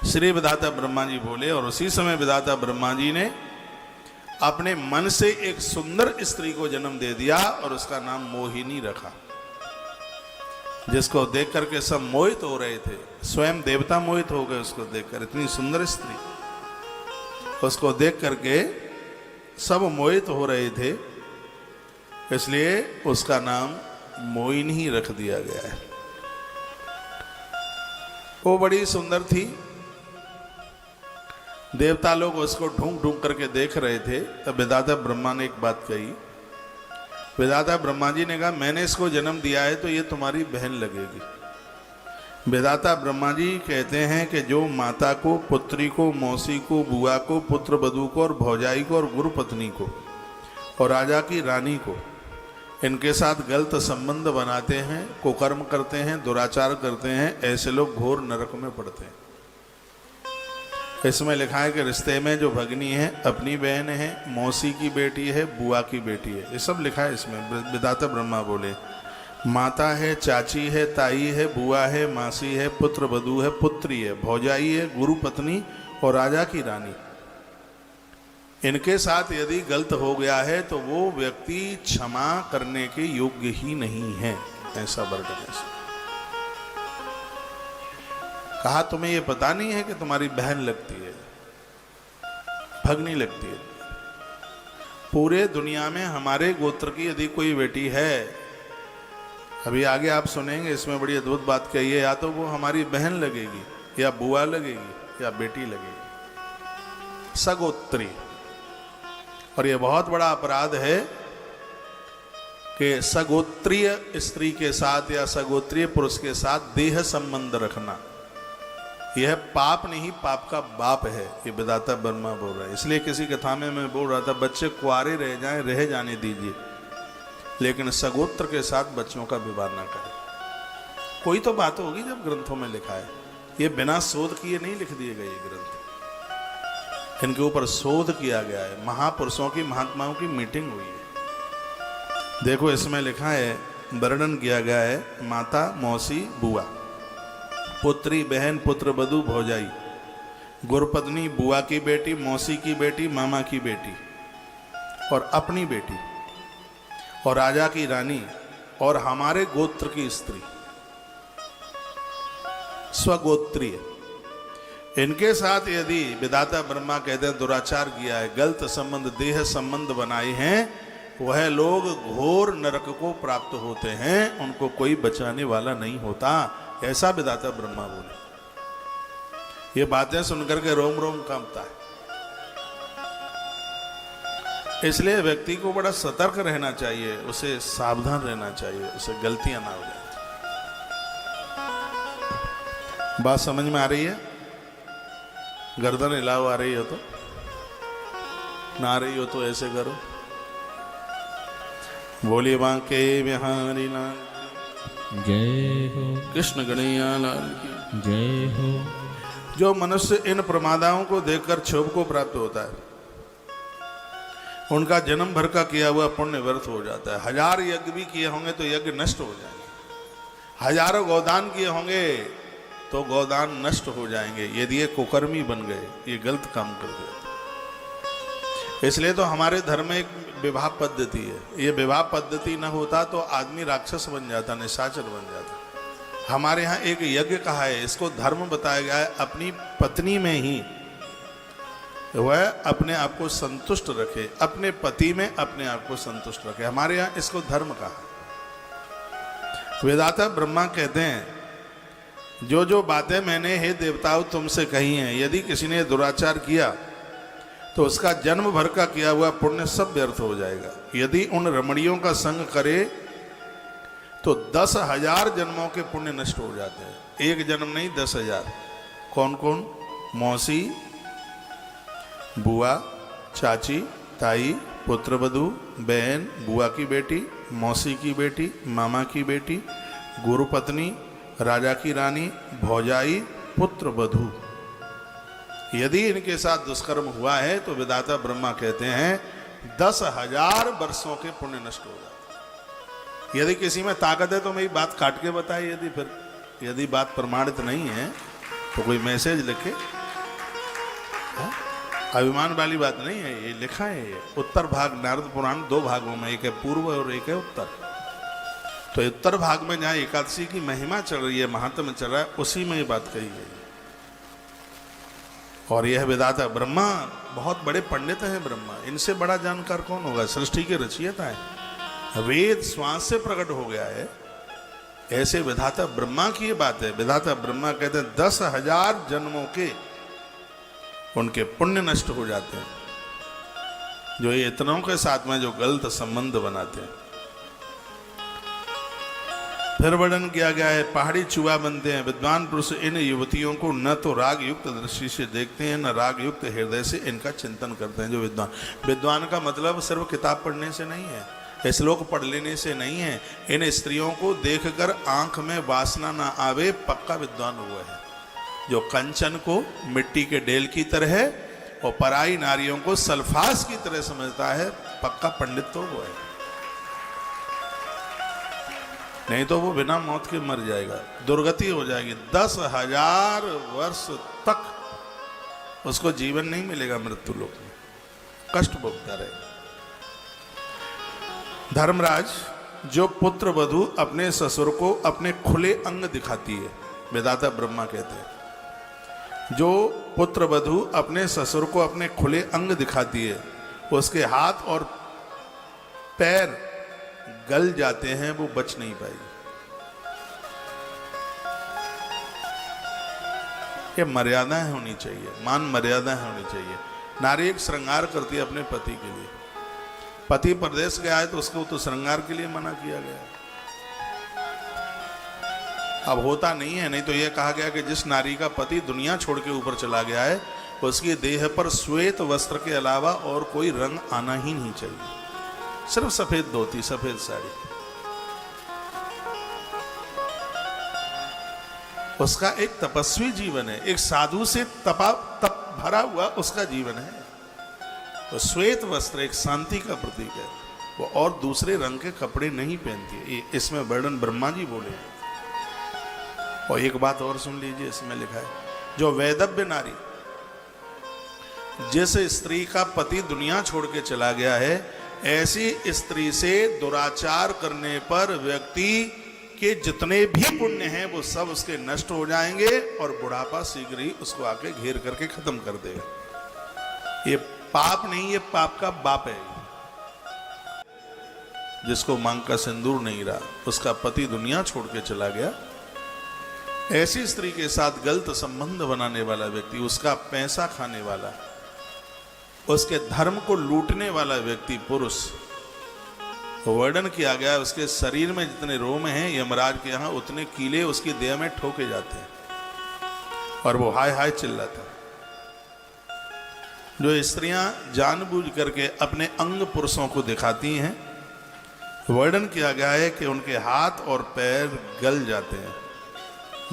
श्री विधाता ब्रह्मा जी बोले, और उसी समय विधाता ब्रह्मा जी ने अपने मन से एक सुंदर स्त्री को जन्म दे दिया, और उसका नाम मोहिनी रखा, जिसको देख करके सब मोहित हो रहे थे। स्वयं देवता मोहित हो गए उसको देखकर। इतनी सुंदर स्त्री, उसको देख करके सब मोहित हो रहे थे, इसलिए उसका नाम मोहिनी रख दिया गया है। वो बड़ी सुंदर थी। देवता लोग उसको ढूंढ ढूंढ करके देख रहे थे। तब विधाता ब्रह्मा ने एक बात कही। विधाता ब्रह्मा जी ने कहा, मैंने इसको जन्म दिया है तो ये तुम्हारी बहन लगेगी। विधाता ब्रह्मा जी कहते हैं कि जो माता को, पुत्री को, मौसी को, बुआ को, पुत्र वधू को, और भौजाई को, और गुरु पत्नी को, और राजा की रानी को, इनके साथ गलत संबंध बनाते हैं, कुकर्म करते हैं, दुराचार करते हैं, ऐसे लोग घोर नरक में पड़ते हैं। इसमें लिखा है कि रिश्ते में जो भगनी है, अपनी बहन है, मौसी की बेटी है, बुआ की बेटी है, ये सब लिखा है इसमें। विधाता ब्रह्मा बोले, माता है, चाची है, ताई है, बुआ है, मासी है, पुत्र वधू है, पुत्री है, भौजाई है, गुरु पत्नी और राजा की रानी, इनके साथ यदि गलत हो गया है तो वो व्यक्ति क्षमा करने के योग्य ही नहीं है। ऐसा वर्णन है। कहा, तुम्हें ये पता नहीं है कि तुम्हारी बहन लगती है, भगनी लगती है। पूरे दुनिया में हमारे गोत्र की यदि कोई बेटी है, अभी आगे आप सुनेंगे, इसमें बड़ी अद्भुत बात कही है, या तो वो हमारी बहन लगेगी, या बुआ लगेगी, या बेटी लगेगी, सगोत्री। और ये बहुत बड़ा अपराध है कि सगोत्रीय स्त्री के साथ या सगोत्रीय पुरुष के साथ देह संबंध रखना। यह पाप नहीं, पाप का बाप है। ये विधाता ब्रह्मा बोल रहा है। इसलिए किसी कथा में मैं बोल रहा था, बच्चे कुंवारे रह जाएं, रह जाने दीजिए, लेकिन सगोत्र के साथ बच्चों का विवाह ना करें। कोई तो बात होगी जब ग्रंथों में लिखा है। ये बिना शोध किए नहीं लिख दिए गए ये ग्रंथ, इनके ऊपर शोध किया गया है। महापुरुषों की, महात्माओं की मीटिंग हुई है। देखो इसमें लिखा है, वर्णन किया गया है, माता, मौसी, बुआ, पुत्री, बहन, पुत्र वधू, भौजाई, गुरुपत्नी, बुआ की बेटी, मौसी की बेटी, मामा की बेटी, और अपनी बेटी, और राजा की रानी, और हमारे गोत्र की स्त्री, स्वगोत्रीय, इनके साथ यदि विधाता ब्रह्मा कहते हैं दुराचार किया है, गलत संबंध, देह संबंध बनाए हैं, वह लोग घोर नरक को प्राप्त होते हैं, उनको कोई बचाने वाला नहीं होता। ऐसा विधाता ब्रह्मा बोले। ये बातें सुनकर के रोम रोम कांपता है। इसलिए व्यक्ति को बड़ा सतर्क रहना चाहिए, उसे सावधान रहना चाहिए, उसे गलतियां ना हो जाए। बात समझ में आ रही है? गर्दन हिलाओ, आ रही हो तो, ना आ रही हो तो ऐसे करो। बोलिए बांके बिहारी लाल जय हो, कृष्ण कन्हैया लाल की जय हो। जो मनुष्य इन प्रमादाओं को देखकर क्षोभ को प्राप्त होता है, उनका जन्म भर का किया हुआ पुण्य व्यर्थ हो जाता है। 1000 यज्ञ भी किए होंगे तो यज्ञ नष्ट हो जाएंगे। हजारों गोदान किए होंगे तो गोदान नष्ट हो जाएंगे, यदि ये कुकर्मी बन गए, ये गलत काम कर गए। इसलिए तो हमारे धर्म में एक विवाह पद्धति है। ये विवाह पद्धति न होता तो आदमी राक्षस बन जाता, निशाचर बन जाता। हमारे यहाँ एक यज्ञ कहा है, इसको धर्म बताया गया है। अपनी पत्नी में ही वह अपने आप को संतुष्ट रखे, अपने पति में अपने आप को संतुष्ट रखे। हमारे यहाँ इसको धर्म कहा। वेदाता ब्रह्मा कहते हैं, जो जो बातें मैंने हे देवताओं तुमसे कही हैं, यदि किसी ने दुराचार किया तो उसका जन्म भर का किया हुआ पुण्य सब व्यर्थ हो जाएगा। यदि उन रमणियों का संग करे तो 10,000 जन्मों के पुण्य नष्ट हो जाते हैं। एक जन्म नहीं, 10,000। कौन कौन? मौसी, बुआ, चाची, ताई, पुत्रवधू, बहन, बुआ की बेटी, मौसी की बेटी, मामा की बेटी, गुरु पत्नी, राजा की रानी, भौजाई, पुत्र वधू। यदि इनके साथ दुष्कर्म हुआ है तो विधाता ब्रह्मा कहते हैं 10,000 वर्षों के पुण्य नष्ट हो जाते। यदि किसी में ताकत है तो मेरी बात काट के बताए, यदि बात प्रमाणित नहीं है तो कोई मैसेज लिखे। अभिमान वाली बात नहीं है, ये लिखा है। ये उत्तर भाग नारद पुराण 2 भागों में, एक है पूर्व और एक है उत्तर। तो उत्तर भाग में जहाँ एकादशी की महिमा चल रही है, महात्म्य चल रहा है, उसी में ये बात कही गई। और यह विधाता ब्रह्मा बहुत बड़े पंडित हैं। ब्रह्मा, इनसे बड़ा जानकार कौन होगा? सृष्टि के रचयिता है, वेद श्वास से प्रकट हो गया है। ऐसे विधाता ब्रह्मा की ये बात है। विधाता ब्रह्मा कहते हैं 10,000 जन्मों के उनके पुण्य नष्ट हो जाते हैं, जो ये इतनों के साथ में जो गलत संबंध बनाते हैं। फिर वर्णन किया गया है, पहाड़ी चूहा बनते हैं। विद्वान पुरुष इन युवतियों को न तो राग युक्त दृष्टि से देखते हैं, न राग युक्त हृदय से इनका चिंतन करते हैं। जो विद्वान का मतलब सिर्फ किताब पढ़ने से नहीं है, श्लोक पढ़ लेने से नहीं है। इन स्त्रियों को देखकर आंख में वासना ना आवे, पक्का विद्वान हुआ है। जो कंचन को मिट्टी के डेल की तरह और पराई नारियों को सल्फास की तरह समझता है, पक्का पंडित तो वो है। नहीं तो वो बिना मौत के मर जाएगा, दुर्गति हो जाएगी। 10,000 वर्ष तक उसको जीवन नहीं मिलेगा, मृत्यु लोक में कष्ट भोगता रहेगा। धर्मराज, जो पुत्र वधू अपने ससुर को अपने खुले अंग दिखाती है, विधाता ब्रह्मा कहते हैं, जो पुत्र वधू अपने ससुर को अपने खुले अंग दिखाती है, उसके हाथ और पैर गल जाते हैं, वो बच नहीं पाएगी। ये मर्यादाएं होनी चाहिए, मान मर्यादाएं होनी चाहिए। नारी एक श्रृंगार करती है अपने पति के लिए। पति परदेश गया है तो उसको तो श्रृंगार के लिए मना किया गया। अब होता नहीं है, नहीं तो यह कहा गया कि जिस नारी का पति दुनिया छोड़ के ऊपर चला गया है, उसकी देह पर श्वेत वस्त्र के अलावा और कोई रंग आना ही नहीं चाहिए, सिर्फ सफेद धोती, सफेद साड़ी। उसका एक तपस्वी जीवन है, एक साधु से तप भरा हुआ उसका जीवन है। तो श्वेत वस्त्र एक शांति का प्रतीक है। वो और दूसरे रंग के कपड़े नहीं पहनती है, इसमें वर्णन ब्रह्मा जी बोले हैं। और एक बात और सुन लीजिए, इसमें लिखा है, जो वैदव्य नारी, जिस स्त्री का पति दुनिया छोड़ के चला गया है, ऐसी स्त्री से दुराचार करने पर व्यक्ति के जितने भी पुण्य हैं वो सब उसके नष्ट हो जाएंगे और बुढ़ापा शीघ्र ही उसको आके घेर करके खत्म कर देगा। ये पाप नहीं, ये पाप का बाप है। जिसको मांग का सिंदूर नहीं रहा, उसका पति दुनिया छोड़ के चला गया, ऐसी स्त्री के साथ गलत संबंध बनाने वाला व्यक्ति, उसका पैसा खाने वाला, उसके धर्म को लूटने वाला व्यक्ति, पुरुष, वर्णन किया गया है, उसके शरीर में जितने रोम हैं यमराज के यहाँ उतने कीले उसकी देह में ठोके जाते हैं और वो हाय हाय चिल्लाता है। जो स्त्रियां जानबूझ करके अपने अंग पुरुषों को दिखाती हैं, वर्णन किया गया है कि उनके हाथ और पैर गल जाते हैं।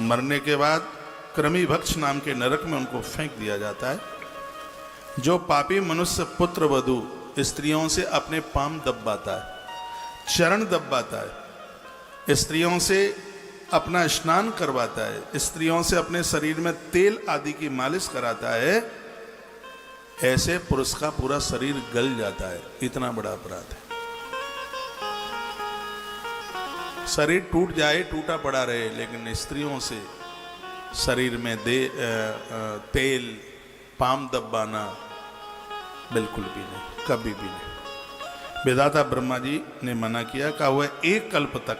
मरने के बाद कृमिभक्ष नाम के नरक में उनको फेंक दिया जाता है। जो पापी मनुष्य पुत्र वधू स्त्रियों से अपने पांव दबाता है, चरण दबाता है, स्त्रियों से अपना स्नान करवाता है, स्त्रियों से अपने शरीर में तेल आदि की मालिश कराता है, ऐसे पुरुष का पूरा शरीर गल जाता है। इतना बड़ा अपराध है। शरीर टूट जाए, टूटा पड़ा रहे, लेकिन स्त्रियों से शरीर में तेल, पाम दबाना बिल्कुल भी नहीं, कभी भी नहीं। विधाता ब्रह्मा जी ने मना किया, कहा हुआ एक कल्प तक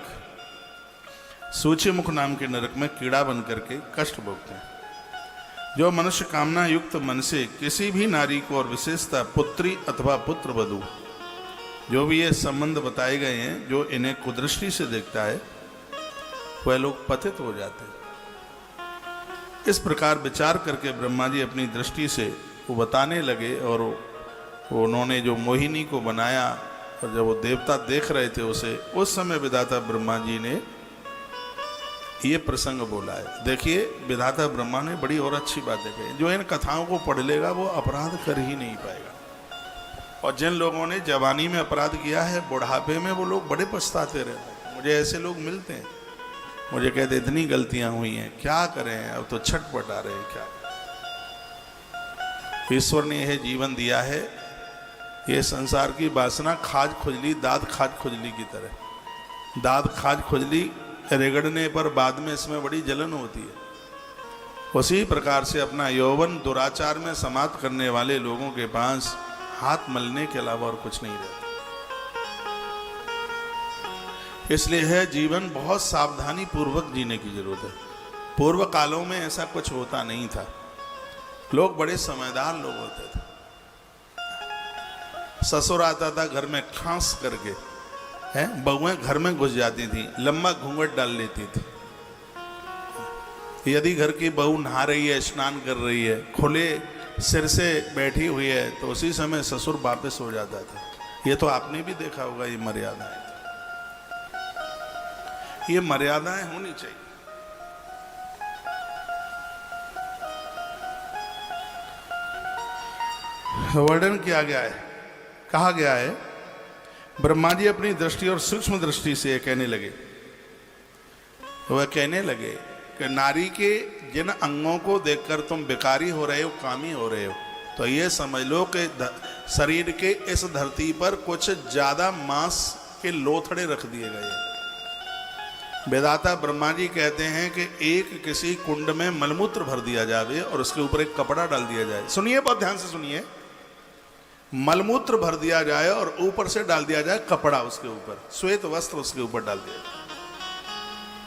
सूचीमुख नाम के नरक में कीड़ा बन करके कष्ट भोगते हैं। जो मनुष्य कामना युक्त मन से किसी भी नारी को, और विशेषता पुत्री अथवा पुत्र वधू, जो भी ये संबंध बताए गए हैं, जो इन्हें कुदृष्टि से देखता है, वह लोग पतित हो जाते हैं। इस प्रकार विचार करके ब्रह्मा जी अपनी दृष्टि से वो बताने लगे, और उन्होंने जो मोहिनी को बनाया, और जब वो देवता देख रहे थे उसे, उस समय विधाता ब्रह्मा जी ने ये प्रसंग बोला है। देखिए विधाता ब्रह्मा ने बड़ी और अच्छी बातें कही। जो इन कथाओं को पढ़ लेगा वो अपराध कर ही नहीं पाएगा। और जिन लोगों ने जवानी में अपराध किया है, बुढ़ापे में वो लोग बड़े पछताते रहते हैं। मुझे ऐसे लोग मिलते हैं, मुझे कहते इतनी गलतियां हुई हैं, क्या करें, अब तो छटपटा रहे हैं, क्या। ईश्वर ने यह जीवन दिया है, ये संसार की वासना खाज खुजली, दाद खाज खुजली की तरह। दाद खाज खुजली रेगड़ने पर बाद में इसमें बड़ी जलन होती है। उसी प्रकार से अपना यौवन दुराचार में समाप्त करने वाले लोगों के पास हाथ मलने के अलावा और कुछ नहीं रहता। इसलिए है जीवन बहुत सावधानी पूर्वक जीने की जरूरत है। पूर्व कालों में ऐसा कुछ होता नहीं था, लोग बड़े समझदार लोग होते थे। ससुर आता था घर में खांस करके, है बहुएं घर में घुस जाती थी, लंबा घूंघट डाल लेती थी। यदि घर की बहू नहा रही है, स्नान कर रही है, खुले सिर से बैठी हुई है, तो उसी समय ससुर वापस हो जाता था। ये तो आपने भी देखा होगा, ये मर्यादाएं, ये मर्यादाएं होनी चाहिए। वर्णन किया गया है, कहा गया है, ब्रह्मा जी अपनी दृष्टि और सूक्ष्म दृष्टि से कहने लगे, वह कहने लगे कि नारी के जिन अंगों को देखकर तुम बेकारी हो रहे हो, कामी हो रहे हो, तो ये समझ लो कि शरीर के इस धरती पर कुछ ज्यादा मांस के लोथड़े रख दिए गए। वेदाता ब्रह्मा जी कहते हैं कि एक किसी कुंड में मलमूत्र भर दिया जाए और उसके ऊपर एक कपड़ा डाल दिया जाए। सुनिए, बहुत ध्यान से सुनिए। मलमूत्र भर दिया जाए और ऊपर से डाल दिया जाए कपड़ा, उसके ऊपर श्वेत वस्त्र उसके ऊपर डाल दिया जाए,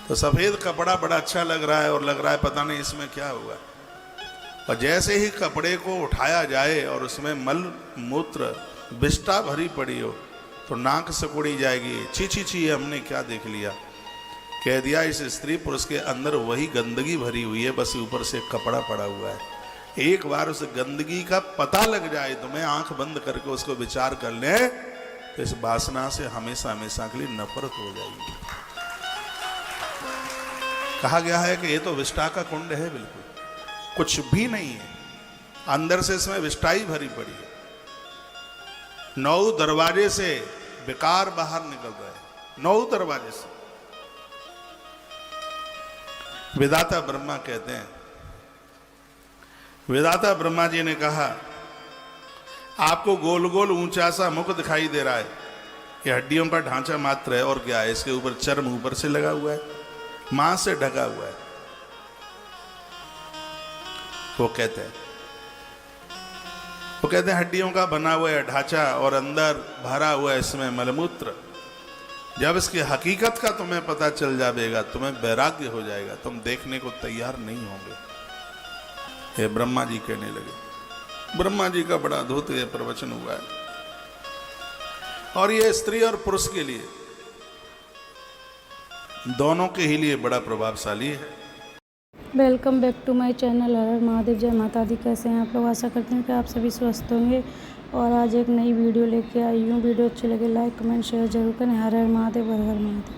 तो सफेद कपड़ा बड़ा अच्छा लग रहा है और लग रहा है पता नहीं इसमें क्या हुआ। और जैसे ही कपड़े को उठाया जाए और उसमें मल मूत्र विष्ठा भरी पड़ी हो, तो नाक सिकुड़ी जाएगी, छी छी छी, हमने क्या देख लिया। कह दिया इस स्त्री पुरुष के अंदर वही गंदगी भरी हुई है, बस ऊपर से कपड़ा पड़ा हुआ है। एक बार उस गंदगी का पता लग जाए, तुम्हें आंख बंद करके उसको विचार कर ले, तो इस वासना से हमेशा हमेशा के लिए नफरत हो जाएगी। कहा गया है कि ये तो विष्ठा का कुंड है, बिल्कुल कुछ भी नहीं है, अंदर से इसमें विष्ठा ही भरी पड़ी है। 9 दरवाजे से विकार बाहर निकल रहा है, 9 दरवाजे से। वेदाता ब्रह्मा कहते हैं, वेदाता ब्रह्मा जी ने कहा, आपको गोल गोल ऊंचा सा मुख दिखाई दे रहा है, ये हड्डियों का ढांचा मात्र है, और क्या है, इसके ऊपर चर्म ऊपर से लगा हुआ है, मांस से ढका हुआ है। वो कहते हैं हड्डियों का बना हुआ है ढांचा और अंदर भरा हुआ है इसमें मलमूत्र। जब इसकी हकीकत का तुम्हें पता चल जाएगा, तुम्हें वैराग्य हो जाएगा, तुम देखने को तैयार नहीं होंगे। ये ब्रह्मा जी कहने लगे। ब्रह्मा जी का बड़ा अद्भुत ये प्रवचन हुआ है, और ये स्त्री और पुरुष के लिए, दोनों के ही लिए बड़ा प्रभावशाली है। Welcome back to my channel हर हर महादेव। जय माता दी। कैसे हैं आप लोग? आशा करते हैं कि आप सभी स्वस्थ होंगे। और आज एक नई वीडियो लेके आई हूँ। वीडियो अच्छी लगे लाइक कमेंट शेयर जरूर करें। हर हर महादेव, हर हर महादेव।